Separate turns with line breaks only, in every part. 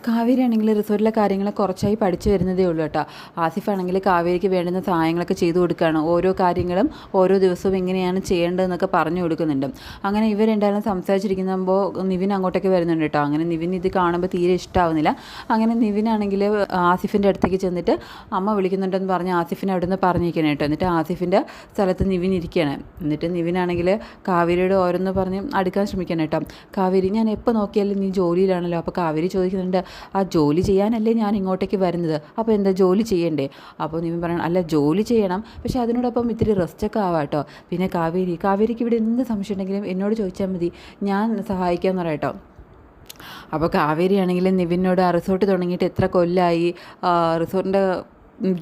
കാവേരി ആണെങ്കിൽ റിസോർട്ടിലെ കാര്യങ്ങൾ കുറച്ചായി പഠിച്ചു വരുന്നതേ ഉള്ളൂ കേട്ടോ. ആസിഫാണെങ്കിൽ കാവേരിക്ക് വേണ്ടുന്ന സഹായങ്ങളൊക്കെ ചെയ്തു കൊടുക്കുകയാണ്. ഓരോ കാര്യങ്ങളും ഓരോ ദിവസവും എങ്ങനെയാണ് ചെയ്യേണ്ടതെന്നൊക്കെ പറഞ്ഞു കൊടുക്കുന്നുണ്ട്. അങ്ങനെ ഇവർ രണ്ടാളും സംസാരിച്ചിരിക്കുമ്പോൾ നിവിൻ അങ്ങോട്ടേക്ക് വരുന്നുണ്ട് കേട്ടോ. അങ്ങനെ നിവിൻ ഇത് കാണുമ്പോൾ തീരെ ഇഷ്ടമാവുന്നില്ല. അങ്ങനെ നിവിനാണെങ്കിൽ ആസിഫിൻ്റെ അടുത്തേക്ക് ചെന്നിട്ട് അമ്മ വിളിക്കുന്നുണ്ടെന്ന് പറഞ്ഞ് ആസിഫിനെ അവിടെ നിന്ന് പറഞ്ഞിരിക്കണം കേട്ടോ. എന്നിട്ട് ആസിഫിൻ്റെ സ്ഥലത്ത് നിവിൻ ഇരിക്കുകയാണ്. എന്നിട്ട് നിവിനാണെങ്കിൽ കാവേരിയോട് ഓരോന്ന് പറഞ്ഞ് അടുക്കാൻ ശ്രമിക്കണം കേട്ടോ. കാവേരി, ഞാൻ എപ്പോൾ നോക്കിയാലും നീ ജോലിയിലാണല്ലോ. അപ്പോൾ കാവേരി ചോദിക്കുന്നുണ്ട്, ആ ജോലി ചെയ്യാനല്ലേ ഞാൻ ഇങ്ങോട്ടേക്ക് വരുന്നത്, അപ്പോൾ എന്താ ജോലി ചെയ്യണ്ടേ? അപ്പോൾ നീ പറയണം, അല്ല ജോലി ചെയ്യണം, പക്ഷേ അതിനോടൊപ്പം ഇത്തിരി റെസ്റ്റൊക്കെ ആവാം കേട്ടോ. പിന്നെ കാവേരിക്ക് ഇവിടെ എന്ത് സംശയം ഉണ്ടെങ്കിലും എന്നോട് ചോദിച്ചാൽ മതി, ഞാൻ സഹായിക്കാമെന്ന് പറയാം കേട്ടോ. അപ്പോൾ കാവേരിയാണെങ്കിൽ നിവിനോട് ആ റിസോർട്ട് തുടങ്ങിയിട്ട് എത്ര കൊല്ലമായി, റിസോർട്ടിൻ്റെ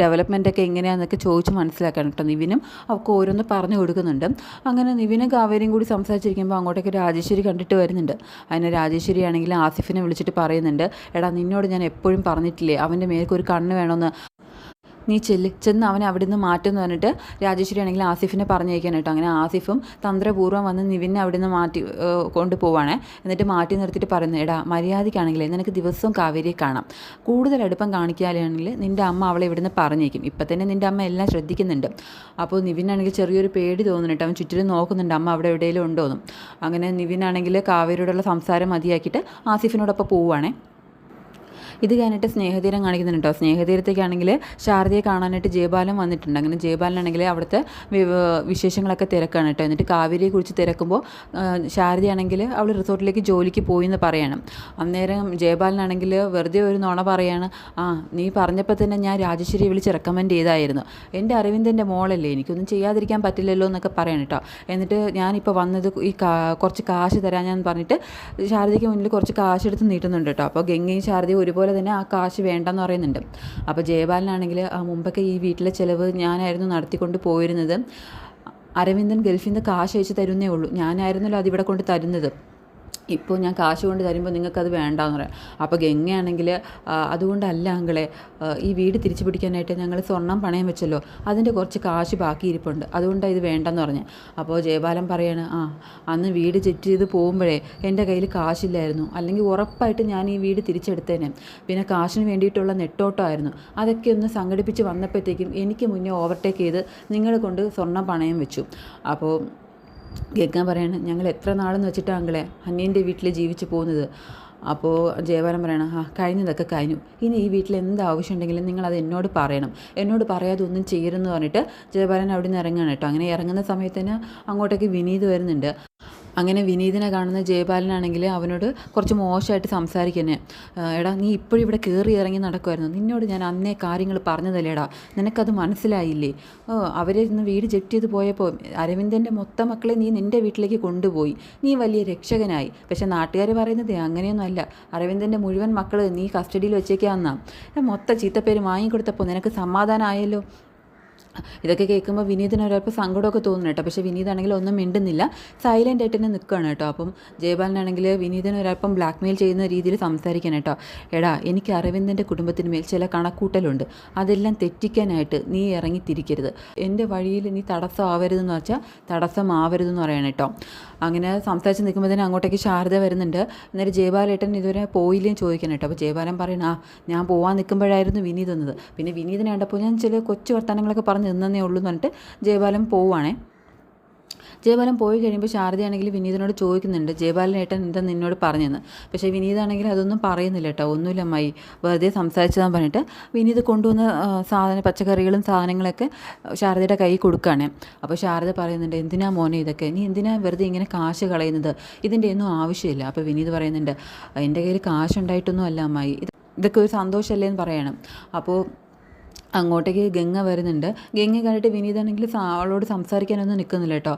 ഡെവലപ്മെൻറ്റൊക്കെ എങ്ങനെയാണെന്നൊക്കെ ചോദിച്ച് മനസ്സിലാക്കണം കേട്ടോ. നിവിനും അവൾക്ക് ഓരോന്ന് പറഞ്ഞു കൊടുക്കുന്നുണ്ട്. അങ്ങനെ നിവിനും കാവേരിയും കൂടി സംസാരിച്ചിരിക്കുമ്പോൾ അങ്ങോട്ടേക്ക് രാജേശ്വരി കണ്ടിട്ട് വരുന്നുണ്ട്. അതിന് രാജേശ്വരി ആണെങ്കിൽ ആസിഫിനെ വിളിച്ചിട്ട് പറയുന്നുണ്ട്, എടാ നിന്നോട് ഞാൻ എപ്പോഴും പറഞ്ഞിട്ടില്ലേ അവൻ്റെ മേൽക്കൊരു കണ്ണ് വേണമെന്ന്, നീ ചെന്ന് അവനെ അവിടെ നിന്ന് മാറ്റുമെന്ന് പറഞ്ഞിട്ട് രാജേശ്വരി ആണെങ്കിൽ ആസിഫിനെ പറഞ്ഞേക്കാൻ കേട്ടോ. അങ്ങനെ ആസിഫും തന്ത്രപൂർവ്വം വന്ന് നിവിനെ അവിടെ നിന്ന് മാറ്റി കൊണ്ടുപോവാണേ. എന്നിട്ട് മാറ്റി നിർത്തിയിട്ട് പറയുന്നത്, എടാ മര്യാദയ്ക്കാണെങ്കിലേ നിനക്ക് ദിവസവും കാവേരിയെ കാണാം, കൂടുതൽ അടുപ്പം കാണിക്കാനാണെങ്കിൽ നിൻ്റെ അമ്മ അവളെ ഇവിടെ നിന്ന് പറഞ്ഞേക്കും. ഇപ്പം തന്നെ നിൻ്റെ അമ്മ എല്ലാം ശ്രദ്ധിക്കുന്നുണ്ട്. അപ്പോൾ നിവിനാണെങ്കിൽ ചെറിയൊരു പേടി തോന്നുന്നുണ്ട്. അവൻ ചുറ്റിലും നോക്കുന്നുണ്ട് അമ്മ അവിടെ എവിടെയെങ്കിലും ഉണ്ടോയെന്നും. അങ്ങനെ നിവിനാണെങ്കിൽ കാവേരിയോടുള്ള സംസാരം മതിയാക്കിയിട്ട് ആസിഫിനോടൊപ്പം പോവുകയാണേ. ഇത് കഴിഞ്ഞിട്ട് സ്നേഹതീരം കാണിക്കുന്നുണ്ട് കേട്ടോ. സ്നേഹതീരത്തേക്കാണെങ്കിൽ ശാരദയെ കാണാനായിട്ട് ജയബാലൻ വന്നിട്ടുണ്ട്. അങ്ങനെ ജയബാലനാണെങ്കിൽ അവിടുത്തെ വിശേഷങ്ങളൊക്കെ തിരക്കാണ് കേട്ടോ. എന്നിട്ട് കാവേരിയെക്കുറിച്ച് തിരക്കുമ്പോൾ ശാരദയാണെങ്കിൽ അവൾ റിസോർട്ടിലേക്ക് ജോലിക്ക് പോയി എന്ന് പറയണം. അന്നേരം ജയബാലനാണെങ്കിൽ വെറുതെ ഒരു നുണ പറയാണ്, നീ പറഞ്ഞപ്പോൾ തന്നെ ഞാൻ രാജേശ്വരിയെ വിളിച്ച് റെക്കമെൻഡ് ചെയ്തായിരുന്നു, എൻ്റെ അരവിന്ദൻ്റെ മോളല്ലേ, എനിക്കൊന്നും ചെയ്യാതിരിക്കാൻ പറ്റില്ലല്ലോ എന്നൊക്കെ പറയണം കേട്ടോ. എന്നിട്ട് ഞാനിപ്പോൾ വന്നത് ഈ കുറച്ച് കാശ് തരാൻ ഞാൻ പറഞ്ഞിട്ട് ശാരദയ്ക്ക് മുന്നിൽ കുറച്ച് കാശ് എടുത്ത് നീട്ടുന്നുണ്ട് കേട്ടോ. അപ്പോൾ ഗംഗയും ശാരദയും ഒരുപോലെ തന്നെ ആ കാശ് വേണ്ടെന്ന് പറയുന്നുണ്ട്. അപ്പോൾ ജയബാലനാണെങ്കിൽ മുമ്പൊക്കെ ഈ വീട്ടിലെ ചിലവ് ഞാനായിരുന്നു നടത്തിക്കൊണ്ട് പോയിരുന്നത്, അരവിന്ദൻ ഗൾഫിൽ നിന്ന് കാശ് അയച്ച് തരുന്നേ ഉള്ളൂ, ഞാനായിരുന്നല്ലോ അതിവിടെ കൊണ്ട് തരുന്നത്, ഇപ്പോൾ ഞാൻ കാശ് കൊണ്ട് തരുമ്പോൾ നിങ്ങൾക്കത് വേണ്ടാന്ന് പറയാം. അപ്പോൾ ഗംഗയാണെങ്കിൽ അതുകൊണ്ടല്ല അങ്കളെ, ഈ വീട് തിരിച്ചു പിടിക്കാനായിട്ട് ഞങ്ങൾ സ്വർണം പണയം വെച്ചല്ലോ, അതിൻ്റെ കുറച്ച് കാശ് ബാക്കി ഇരിപ്പുണ്ട്, അതുകൊണ്ടാണ് ഇത് വേണ്ടെന്ന് പറഞ്ഞ്. അപ്പോൾ ജയബാലൻ പറയാണ്, അന്ന് വീട് ചെറ്റ് ചെയ്ത് പോകുമ്പോഴേ എൻ്റെ കയ്യിൽ കാശില്ലായിരുന്നു, അല്ലെങ്കിൽ ഉറപ്പായിട്ട് ഞാൻ ഈ വീട് തിരിച്ചെടുത്തേനെ. പിന്നെ കാശിന് വേണ്ടിയിട്ടുള്ള നെട്ടോട്ടമായിരുന്നു, അതൊക്കെ ഒന്ന് സംഘടിപ്പിച്ച് വന്നപ്പോഴത്തേക്കും എനിക്ക് മുന്നേ ഓവർടേക്ക് ചെയ്ത് നിങ്ങളെ കൊണ്ട് സ്വർണം പണയം വെച്ചു. അപ്പോൾ കേൾക്കാൻ പറയാണ്, ഞങ്ങൾ എത്ര നാളെന്ന് വെച്ചിട്ടാണ് അങ്ങളെ അന്യൻ്റെ വീട്ടിൽ ജീവിച്ച് പോകുന്നത്. അപ്പോൾ ജയബാലൻ പറയണം, കഴിഞ്ഞതൊക്കെ കഴിഞ്ഞു, ഇനി ഈ വീട്ടിൽ എന്ത് ആവശ്യം ഉണ്ടെങ്കിലും നിങ്ങളത് എന്നോട് പറയണം, എന്നോട് പറയാതെ ഒന്നും ചെയ്യരുതെന്ന് പറഞ്ഞിട്ട് ജയബാലൻ അവിടെ നിന്ന് ഇറങ്ങുകയാണ് കേട്ടോ. അങ്ങനെ ഇറങ്ങുന്ന സമയത്തിന് അങ്ങോട്ടേക്ക് വിനീത് വരുന്നുണ്ട്. അങ്ങനെ വിനീതിനെ കാണുന്ന ജയബാലനാണെങ്കിൽ അവനോട് കുറച്ച് മോശമായിട്ട് സംസാരിക്കുന്നേ, എടാ നീ ഇപ്പോഴും ഇവിടെ കയറി ഇറങ്ങി നടക്കുമായിരുന്നു, നിന്നോട് ഞാൻ അന്നേ കാര്യങ്ങൾ പറഞ്ഞതല്ലേടാ, നിനക്കത് മനസ്സിലായില്ലേ? അവരെ ഇന്ന് വീട് ജപ്റ്റ് ചെയ്ത് പോയപ്പോൾ അരവിന്ദൻ്റെ മൊത്തം മക്കളെ നീ നിൻ്റെ വീട്ടിലേക്ക് കൊണ്ടുപോയി, നീ വലിയ രക്ഷകനായി. പക്ഷേ നാട്ടുകാർ പറയുന്നത് അങ്ങനെയൊന്നും അല്ല, അരവിന്ദൻ്റെ മുഴുവൻ മക്കൾ നീ കസ്റ്റഡിയിൽ വെച്ചേക്കാന്നാ, മൊത്തം ചീത്തപ്പേര് വാങ്ങിക്കൊടുത്തപ്പോൾ നിനക്ക് സമാധാനമായല്ലോ. ഇതൊക്കെ കേൾക്കുമ്പോൾ വിനീതിന് ഒരൽപ്പം സങ്കടമൊക്കെ തോന്നുന്നു കേട്ടോ. പക്ഷേ വിനീതാണെങ്കിൽ ഒന്നും മിണ്ടുന്നില്ല, സൈലൻ്റ് ആയിട്ട് തന്നെ നിൽക്കുകയാണ് കേട്ടോ. അപ്പം ജയബാലനാണെങ്കിൽ വിനീതിന് ഒരൽപ്പം ബ്ലാക്ക് മെയിൽ ചെയ്യുന്ന രീതിയിൽ സംസാരിക്കണം കേട്ടോ. എടാ, എനിക്ക് അരവിന്ദൻ്റെ കുടുംബത്തിന് മേൽ ചില കണക്കൂട്ടലുണ്ട്, അതെല്ലാം തെറ്റിക്കാനായിട്ട് നീ ഇറങ്ങിത്തിരിക്കരുത്, എൻ്റെ വഴിയിൽ നീ തടസ്സമാവരുതെന്ന് വെച്ചാൽ തടസ്സമാവരുതെന്ന് പറയണം കേട്ടോ. അങ്ങനെ സംസാരിച്ച് നിൽക്കുമ്പോൾ തന്നെ അങ്ങോട്ടേക്ക് ശാരദ വരുന്നുണ്ട്. അന്നേരം ജയബാലേട്ടൻ ഇതുവരെ പോയില്ലേന്ന് ചോദിക്കണം കേട്ടോ. അപ്പോൾ ജയബാലൻ പറയണ, ഞാൻ പോകാൻ നിൽക്കുമ്പോഴായിരുന്നു വിനീത് വന്നത്, പിന്നെ വിനീതിനെ കണ്ടപ്പോൾ ഞാൻ ചില കൊച്ചു വർത്തമാനങ്ങളൊക്കെ പറഞ്ഞ് നിന്നേ ഉള്ളൂ എന്ന് പറഞ്ഞിട്ട് ജയബാലൻ പോവുകയാണേ. ജയബാലൻ പോയി കഴിയുമ്പോൾ ശാരദയാണെങ്കിൽ വിനീതിനോട് ചോദിക്കുന്നുണ്ട്, ജയബാലനേട്ടൻ എന്താ നിന്നോട് പറഞ്ഞെന്ന്. പക്ഷേ വിനീതാണെങ്കിൽ അതൊന്നും പറയുന്നില്ല കേട്ടോ. ഒന്നുമില്ല അമ്മായി, വെറുതെ സംസാരിച്ചതാന്ന് പറഞ്ഞിട്ട് വിനീത് കൊണ്ടുവന്ന പച്ചക്കറികളും സാധനങ്ങളൊക്കെ ശാരദയുടെ കൈ കൊടുക്കുകയാണ്. അപ്പോൾ ശാരദ പറയുന്നുണ്ട്, എന്തിനാ മോനെ ഇതൊക്കെ, നീ എന്തിനാ വെറുതെ ഇങ്ങനെ കാശ് കളയുന്നത്, ഇതിൻ്റെ ഒന്നും ആവശ്യമില്ല. അപ്പോൾ വിനീത് പറയുന്നുണ്ട്, എൻ്റെ കയ്യിൽ കാശുണ്ടായിട്ടൊന്നും അല്ല അമ്മായി, ഇതൊക്കെ ഒരു സന്തോഷമല്ലേ എന്ന് പറയണം. അപ്പോൾ അങ്ങോട്ടേക്ക് ഗംഗ വരുന്നുണ്ട്. ഗംഗ കണ്ടിട്ട് വിനീതാണെങ്കിൽ അവളോട് സംസാരിക്കാനൊന്നും നിൽക്കുന്നില്ല കേട്ടോ.